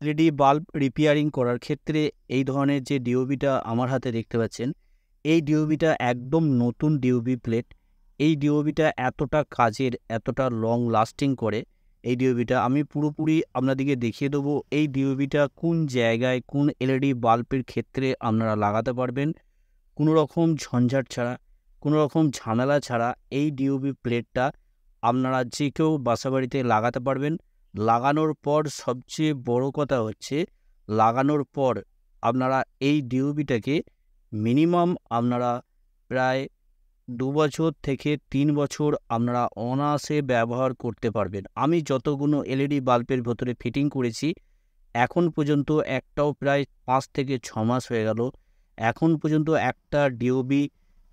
LED bulb repairing করার ক্ষেত্রে এই ধরনের যে ডিওবিটা আমার হাতে দেখতে পাচ্ছেন, এই ডিওবিটা একদম নতুন ডিওবি প্লেট। এই ডিওবিটা এতটা কাজের, এতটা লং লাস্টিং করে এই ডিওবিটা। আমি পুরোপুরি আপনাদেরকে দেখিয়ে দেবো এই ডিওবিটা কোন জায়গায়, কোন এলইডি বাল্বের ক্ষেত্রে আপনারা লাগাতে পারবেন কোনো রকম ঝঞ্ঝাট ছাড়া, কোনো রকম ঝামেলা ছাড়া। এই ডিওবি প্লেটটা আপনারা যে কেউ বাসাবাড়িতে লাগাতে পারবেন। লাগানোর পর সবচেয়ে বড় কথা হচ্ছে, লাগানোর পর আপনারা এই ডিওবিটাকে মিনিমাম আপনারা প্রায় ২ বছর থেকে ৩ বছর আপনারা অনায়াসে ব্যবহার করতে পারবেন। আমি যতগুলো এলইডি বাল্বের ভেতরে ফিটিং করেছি, এখন পর্যন্ত একটাও প্রায় ৫ থেকে ৬ মাস হয়ে গেল। এখন পর্যন্ত একটা ডিওবি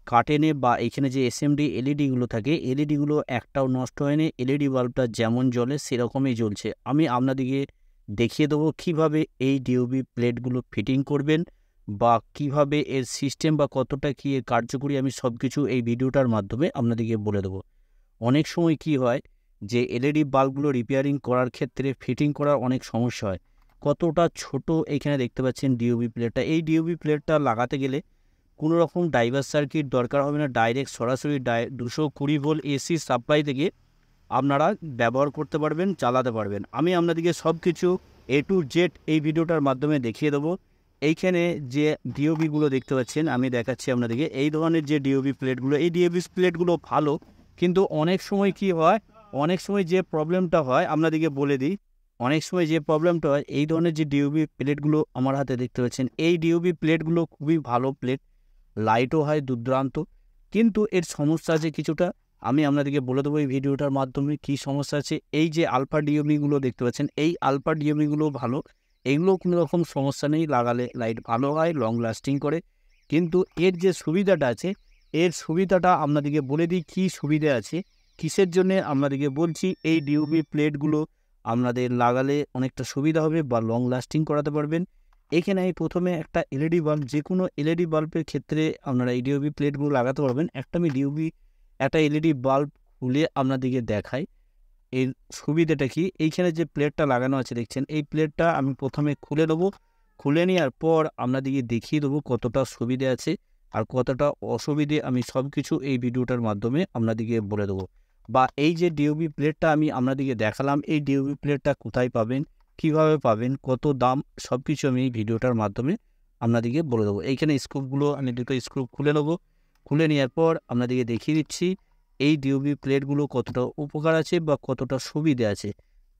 কাটেনি, বা এখানে যে এসএমডি এলইডিগুলো থাকে, এলইডিগুলো একটাও নষ্ট হয়নি। এলইডি বাল্বটা যেমন জ্বলে সেরকমই জ্বলছে। আমি আপনাদেরকে দেখিয়ে দেবো কীভাবে এই ডিওবি প্লেটগুলো ফিটিং করবেন, বা কিভাবে এর সিস্টেম বা কতটা কী এর কার্যকরী, আমি সব কিছু এই ভিডিওটার মাধ্যমে আপনাদেরকে বলে দেবো। অনেক সময় কি হয় যে এলইডি বাল্বগুলো রিপেয়ারিং করার ক্ষেত্রে ফিটিং করার অনেক সমস্যা হয়। কতটা ছোট এখানে দেখতে পাচ্ছেন ডিওবি প্লেটটা। এই ডিওবি প্লেটটা লাগাতে গেলে কোনো রকম ডাইভার সার্কিট দরকার হবে না। ডাইরেক্ট সরাসরি 220 ভোল্ট এসি সাপ্লাই থেকে আপনারা ব্যবহার করতে পারবেন, চালাতে পারবেন। আমি আপনাদেরকে সব কিছু এ টু জেড এই ভিডিওটার মাধ্যমে দেখিয়ে দেবো। এইখানে যে ডিওবিগুলো দেখতে পাচ্ছেন, আমি দেখাচ্ছি আপনাদেরকে এই ধরনের যে ডিওবি প্লেটগুলো, এই ডিওবি প্লেটগুলো ভালো, কিন্তু অনেক সময় কি হয়, অনেক সময় যে প্রবলেমটা হয় আপনাদেরকে বলে দিই। অনেক সময় যে প্রবলেমটা হয়, এই ধরনের যে ডিওবি প্লেটগুলো আমার হাতে দেখতে পাচ্ছেন, এই ডিওবি প্লেটগুলো খুবই ভালো প্লেট, লাইটও হয় দুর্দান্ত, কিন্তু এর সমস্যা আছে কিছুটা। আমি আপনাদেরকে বলে দেবো এই ভিডিওটার মাধ্যমে কী সমস্যা আছে। এই যে আলফা ডিওবিগুলো দেখতে পাচ্ছেন, এই আলফা ডিওবিগুলো ভালো, এগুলো কোনো রকম সমস্যা নেই, লাগালে লাইট ভালো হয়, লং লাস্টিং করে। কিন্তু এর যে সুবিধাটা আছে, এর সুবিধাটা আপনাদেরকে বলে দিই কী সুবিধা আছে, কিসের জন্যে আপনাদেরকে বলছি। এই ডিওবি প্লেটগুলো আপনাদের লাগালে অনেকটা সুবিধা হবে, বা লং লাস্টিং করাতে পারবেন। এখানে আমি প্রথমে একটা এলইডি বাল্ব, যে কোনো এলইডি বাল্বের ক্ষেত্রে আপনারা এই ডিওবি প্লেটগুলো লাগাতে পারবেন। একটা এলইডি বাল্ব খুলে আপনাদেরকে দেখাই এর সুবিধাটা কি। এইখানে যে প্লেটটা লাগানো আছে দেখছেন, এই প্লেটটা আমি প্রথমে খুলে নেবো। খুলে নেওয়ার পর আপনাদেরকে দেখিয়ে দেবো কতটা সুবিধে আছে আর কতটা অসুবিধে, আমি সব কিছু এই ভিডিওটার মাধ্যমে আপনাদেরকে বলে দেবো। বা এই যে ডিওবি প্লেটটা আমি আপনাদেরকে দেখালাম, এই ডিওবি প্লেটটা কোথায় পাবেন, কিভাবে পাবেন, কত দাম, সব কিছু আমি এই ভিডিওটার মাধ্যমে আপনাদেরকে বলে দেবো। এইখানে স্ক্রুপগুলো আমি দুটো স্ক্রু খুলে নেবো। খুলে নেওয়ার পর আপনাদেরকে দেখিয়ে দিচ্ছি এই ডিওবি প্লেটগুলো কতটা উপকার আছে বা কতটা সুবিধে আছে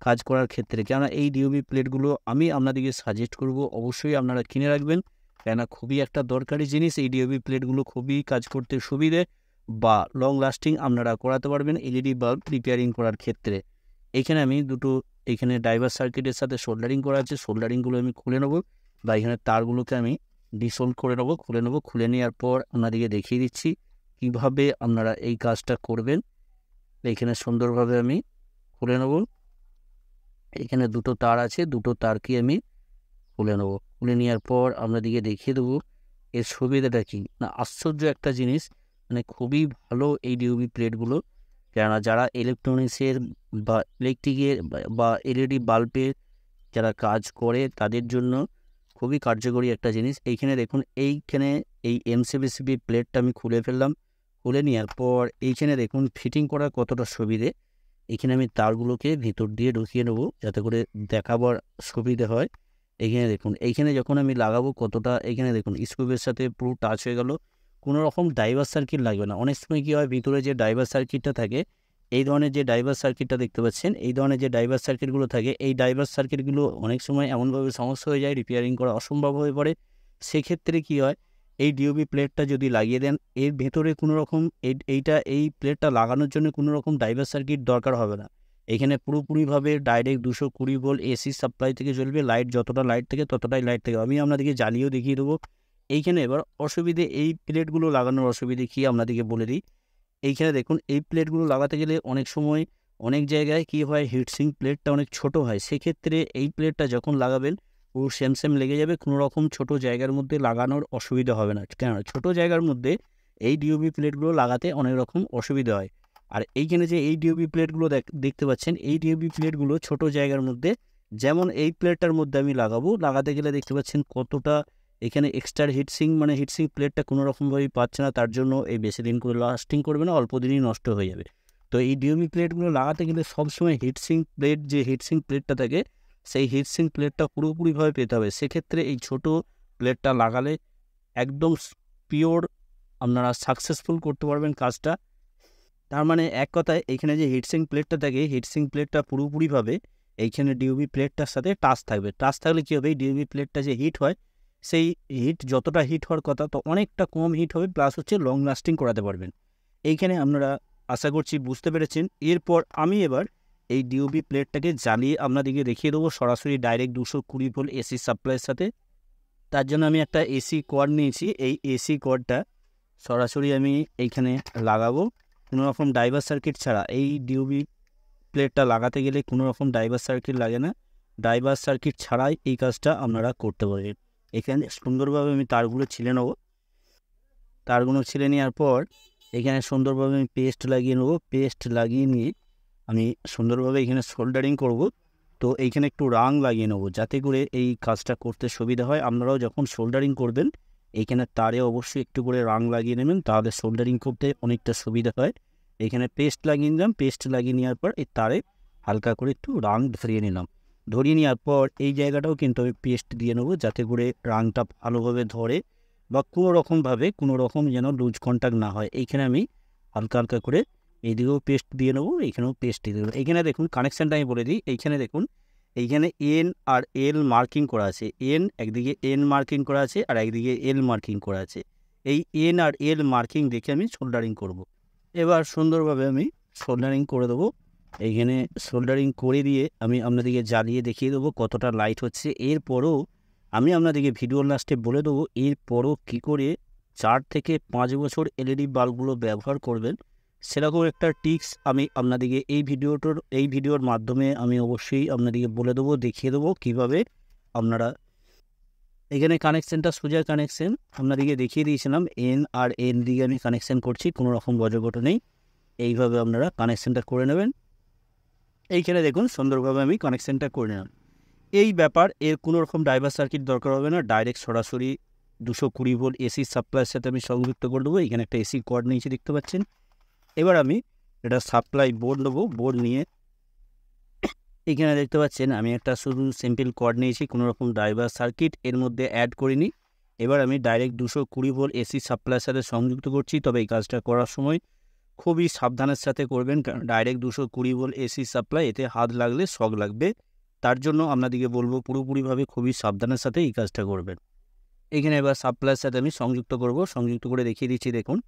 কাজ করার ক্ষেত্রে। কেননা এই ডিওবি প্লেটগুলো আমি আপনাদেরকে সাজেস্ট করব, অবশ্যই আপনারা কিনে রাখবেন, কেননা খুবই একটা দরকারি জিনিস। এই ডিওবি প্লেটগুলো খুবই কাজ করতে সুবিধে, বা লং লাস্টিং আপনারা করাতে পারবেন এলইডি বাল্ব রিপেয়ারিং করার ক্ষেত্রে। এখানে আমি দুটো, এখানে ডাইভার সার্কিটের সাথে সোল্ডারিং করা আছে, সোল্ডারিংগুলো আমি খুলে নেবো, বা এখানে তারগুলোকে আমি ডিসোল্ড করে নেবো, খুলে নেবো। খুলে নেওয়ার পর আপনাদেরকে দেখিয়ে দিচ্ছি কিভাবে আপনারা এই কাজটা করবেন। এখানে সুন্দরভাবে আমি খুলে নেব। এখানে দুটো তার আছে, দুটো তারকে আমি খুলে নেব। খুলে নেওয়ার পর আপনাদেরকে দেখিয়ে দেবো এর সুবিধাটা কী। না, আশ্চর্য একটা জিনিস, মানে খুবই ভালো এই ডিওবি প্লেটগুলো। কেননা যারা ইলেকট্রনিক্সের বা ইলেকট্রিকের বা এলইডি বাল্বের যারা কাজ করে তাদের জন্য খুবই কার্যকরী একটা জিনিস। এইখানে দেখুন, এইখানে এই এমসিবিসিবি প্লেটটা আমি খুলে ফেললাম। খুলে নেওয়ার পর এইখানে দেখুন ফিটিং করার কতটা সুবিধে। এখানে আমি তারগুলোকে ভিতর দিয়ে ঢুকিয়ে নেবো যাতে করে দেখাবার সুবিধে হয়। এইখানে দেখুন, এইখানে যখন আমি লাগাবো কতটা, এইখানে দেখুন স্ক্রুপের সাথে পুরো টাচ হয়ে গেল, কোনো রকম ডাইভার সার্কিট লাগবে না। অনেক সময় কী হয়, ভিতরে যে ডাইভার সার্কিটটা থাকে, এই ধরনের যে ডাইভার সার্কিটটা দেখতে পাচ্ছেন, এই ধরনের যে ডাইভার সার্কিটগুলো থাকে, এই ডাইভার সার্কিটগুলো অনেক সময় এমনভাবে সমস্যা হয়ে যায়, রিপেয়ারিং করা অসম্ভব হয়ে পড়ে। সেক্ষেত্রে কী হয়, এই ডিওবি প্লেটটা যদি লাগিয়ে দেন, এর ভেতরে কোনো রকম এই প্লেটটা লাগানোর জন্য কোনো রকম ডাইভার সার্কিট দরকার হবে না। এখানে পুরোপুরিভাবে ডাইরেক্ট 220 ভোল্ট এসি সাপ্লাই থেকে চলবে। লাইট যতটা লাইট থেকে ততটাই লাইট থেকে, আমি আপনাদেরকে জ্বালিয়েও দেখিয়ে দেবো। এইখানে এবার অসুবিধে, এই প্লেটগুলো লাগানোর অসুবিধে কী আপনাদেরকে বলে দিই। এইখানে দেখুন, এই প্লেটগুলো লাগাতে গেলে অনেক সময় অনেক জায়গায় কী হয়, হিটসিং প্লেটটা অনেক ছোট হয়। সেক্ষেত্রে এই প্লেটটা যখন লাগাবেন পুরো সেম লেগে যাবে, কোনো রকম ছোট জায়গার মধ্যে লাগানোর অসুবিধা হবে না। কেন, ছোট জায়গার মধ্যে এই ডিওবি প্লেটগুলো লাগাতে অনেক রকম অসুবিধা হয়। আর এইখানে যে এই ডিওবি প্লেটগুলো দেখতে পাচ্ছেন, এই ডিওবি প্লেটগুলো ছোট জায়গার মধ্যে যেমন এই প্লেটটার মধ্যে আমি লাগাবো, লাগাতে গেলে দেখতে পাচ্ছেন কতটা এখানে এক্সট্রা হিটসিং, মানে হিটসিং প্লেটটা কোনো রকমভাবেই পাচ্ছে না, তার জন্য এই বেশি দিন করে লাস্টিং করবে না, অল্প দিনই নষ্ট হয়ে যাবে। তো এই ডিওবি প্লেটগুলো লাগাতে গেলে সবসময় হিটসিং প্লেট, যে হিটসিং প্লেটটা থাকে সেই হিটসিং প্লেটটা পুরোপুরিভাবে পেতে হবে। সেক্ষেত্রে এই ছোট প্লেটটা লাগালে একদম পিওর আপনারা সাকসেসফুল করতে পারবেন কাজটা। তার মানে এক কথায় এখানে যে হিটসিং প্লেটটা থাকে, হিটসিং প্লেটটা পুরোপুরিভাবে এইখানে ডিওবি প্লেটটার সাথে টাচ থাকবে। টাচ থাকলে কী হবে, এই ডিওবি প্লেটটা যে হিট হয় সেই হিট যতটা হিট হওয়ার কথা তো অনেকটা কম হিট হবে, প্লাস হচ্ছে লং লাস্টিং করাতে পারবেন। এইখানে আপনারা আশা করছি বুঝতে পেরেছেন। এরপর আমি এবার এই ডিওবি প্লেটটাকে জ্বালিয়ে আপনাদেরকে দেখিয়ে দেবো সরাসরি ডাইরেক্ট 220 ভোল্ট এসি সাপ্লাইয়ের সাথে। তার জন্য আমি একটা এসি কর্ড নিয়েছি। এই এসি কর্ডটা সরাসরি আমি এইখানে লাগাবো। কোনো রকম ডাইভার সার্কিট ছাড়া এই ডিওবি প্লেটটা লাগাতে গেলে কোনো রকম ডাইভার সার্কিট লাগে না। ডাইভার সার্কিট ছাড়াই এই কাজটা আপনারা করতে পারবেন। এখানে সুন্দরভাবে আমি তারগুলো ছিলে নেবো। তারগুলো ছিলে নেওয়ার পর এখানে সুন্দরভাবে আমি পেস্ট লাগিয়ে নেবো। পেস্ট লাগিয়ে নিয়ে আমি সুন্দরভাবে এখানে সোল্ডারিং করব। তো এইখানে একটু রাং লাগিয়ে নেবো যাতে করে এই কাজটা করতে সুবিধা হয়। আপনারাও যখন সোল্ডারিং করবেন এইখানে তারে অবশ্যই একটু করে রাং লাগিয়ে নেবেন, তাহলে সোল্ডারিং করতে অনেকটা সুবিধা হয়। এখানে পেস্ট লাগিয়ে নিলাম। পেস্ট লাগিয়ে নেওয়ার পর এই তারে হালকা করে একটু রাং ধরিয়ে নিলাম। ধরিয়ে নেওয়ার পর এই জায়গাটাও কিন্তু আমি পেস্ট দিয়ে নেবো যাতে করে রাংটা ভালোভাবে ধরে বা কোনো রকম যেন লুজ কন্ট্যাক্ট না হয়। এইখানে আমি হালকা হালকা করে এইদিকেও পেস্ট দিয়ে নেবো, এইখানেও পেস্ট দিয়ে দেবো। এইখানে দেখুন কানেকশানটা আমি বলে দিই। এইখানে দেখুন এইখানে এন আর এল মার্কিং করা আছে। একদিকে এন মার্কিং করা আছে আর একদিকে এল মার্কিং করা আছে। এই এন আর এল মার্কিং দেখে আমি সোল্ডারিং করব। এবার সুন্দরভাবে আমি সোল্ডারিং করে দেবো। এইখানে সোল্ডারিং করে দিয়ে আমি আপনাদেরকে জ্বালিয়ে দেখিয়ে দেবো কতটা লাইট হচ্ছে। এরপরও আমি আপনাদেরকে ভিডিওর লাস্টে বলে দেবো এরপরও কী করে 4 থেকে 5 বছর এলইডি বাল্বগুলো ব্যবহার করবেন, সেরকম একটা টিপস আমি আপনাদেরকে এই ভিডিওর মাধ্যমে আমি অবশ্যই আপনাদেরকে বলে দেবো, দেখিয়ে দেবো কীভাবে আপনারা এখানে কানেকশানটা সোজা কানেকশান আপনাদেরকে দেখিয়ে দিয়েছিলাম। এন আর এন দিকে আমি কানেকশান করছি, কোনো রকম গজগট নেই। এইভাবে আপনারা কানেকশানটা করে নেবেন। এইখানে দেখুন সুন্দরভাবে আমি কানেকশানটা করে নিলাম। এই ব্যাপার, এর কোনো রকম ডাইভার সার্কিট দরকার হবে না, ডাইরেক্ট সরাসরি 220 ভোল্ট এসি সাপ্লাইয়ের সাথে আমি সংযুক্ত করে দেবো। এখানে একটা এসি কর্ড নিয়েছি দেখতে পাচ্ছেন। এবার আমি এটা সাপ্লাই বোর্ড নেবো। বোর্ড নিয়ে এখানে দেখতে পাচ্ছেন আমি একটা শুধু সিম্পল কর্ড নিয়েছি, কোনো রকম ডাইভার সার্কিট এর মধ্যে অ্যাড করিনি। এবার আমি ডাইরেক্ট 220 ভোল্ট এসি সাপ্লাইয়ের সাথে সংযুক্ত করছি। তবে এই কাজটা করার সময় খুবই সাবধানের সাথে করবেন, কারণ ডাইরেক্ট 220 ভোল্ট এসি সাপ্লাই, এতে হাত লাগলে শক লাগবে। তার জন্য আপনাদেরকে বলবো পুরোপুরিভাবে খুবই সাবধানের সাথে এই কাজটা করবেন। এইখানে এবার সাপ্লাইয়ের সাথে আমি সংযুক্ত করব। সংযুক্ত করে দেখিয়ে দিচ্ছি দেখুন।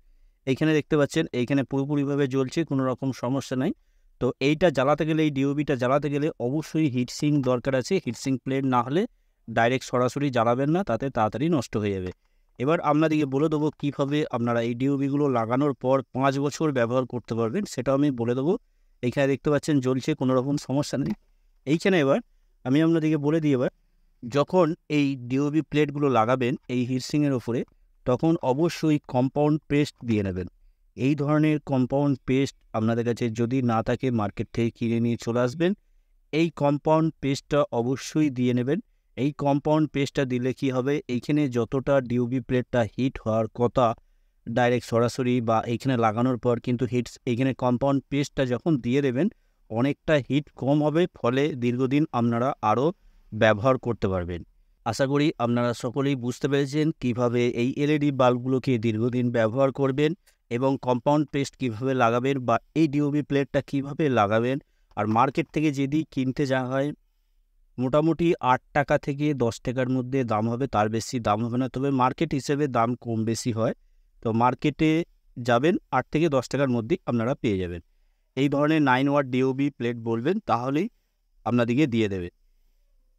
এইখানে দেখতে পাচ্ছেন এইখানে পুরোপুরিভাবে জ্বলছে, কোনো রকম সমস্যা নাই। তো এইটা জ্বালাতে গেলে, এই ডিওবিটা জ্বালাতে গেলে অবশ্যই হিটসিং দরকার আছে। হিটসিং প্লেট না হলে ডাইরেক্ট সরাসরি জ্বালাবেন না, তাতে তাড়াতাড়ি নষ্ট হয়ে যাবে। এবার আপনাদেরকে বলে দেবো কীভাবে আপনারা এই ডিওবিগুলো লাগানোর পর 5 বছর ব্যবহার করতে পারবেন, সেটাও আমি বলে দেবো। এইখানে দেখতে পাচ্ছেন জ্বলছে, কোনো রকম সমস্যা নেই। এইখানে এবার আমি আপনাদেরকে বলে দিই, এবার যখন এই ডিওবি প্লেটগুলো লাগাবেন এই হিটসিংয়ের ওপরে, তখন অবশ্যই কম্পাউন্ড পেস্ট দিয়ে নেবেন। এই ধরনের কম্পাউন্ড পেস্ট আপনাদের কাছে যদি না থাকে মার্কেট থেকে কিনে নিয়ে চলে আসবেন। এই কম্পাউন্ড পেস্টটা অবশ্যই দিয়ে নেবেন। এই কম্পাউন্ড পেস্টটা দিলে কি হবে, এইখানে যতটা ডিওবি প্লেটটা হিট হওয়ার কথা ডাইরেক্ট সরাসরি বা এইখানে লাগানোর পর কিন্তু এইখানে কম্পাউন্ড পেস্টটা যখন দিয়ে দেবেন অনেকটা হিট কম হবে, ফলে দীর্ঘদিন আপনারা আরও ব্যবহার করতে পারবেন। আশা করি আপনারা সকলেই বুঝতে পেরেছেন কিভাবে এই এলইডি বাল্বগুলোকে দীর্ঘদিন ব্যবহার করবেন এবং কম্পাউন্ড পেস্ট কিভাবে লাগাবেন বা এই ডিওবি প্লেটটা কিভাবে লাগাবেন। আর মার্কেট থেকে যদি কিনতে যাওয়া হয় মোটামুটি 8 টাকা থেকে 10 টাকার মধ্যে দাম হবে, তার বেশি দাম হবে না। তবে মার্কেট হিসেবে দাম কম বেশি হয়, তো মার্কেটে যাবেন 8 থেকে 10 টাকার মধ্যেই আপনারা পেয়ে যাবেন। এই ধরনের 9 ওয়াট ডিওবি প্লেট বলবেন, তাহলেই আপনাদেরকে দিয়ে দেবে।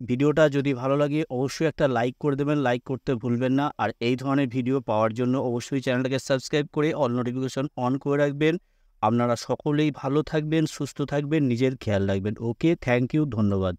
ভিডিওটা যদি ভালো লাগে অবশ্যই একটা লাইক করে দেবেন, লাইক করতে ভুলবেন না। আর এই ধরনের ভিডিও পাওয়ার জন্য অবশ্যই চ্যানেলটাকে সাবস্ক্রাইব করে অল নোটিফিকেশন অন করে রাখবেন। আপনারা সকলেই ভালো থাকবেন, সুস্থ থাকবেন, নিজের খেয়াল রাখবেন। ওকে, থ্যাংক ইউ, ধন্যবাদ।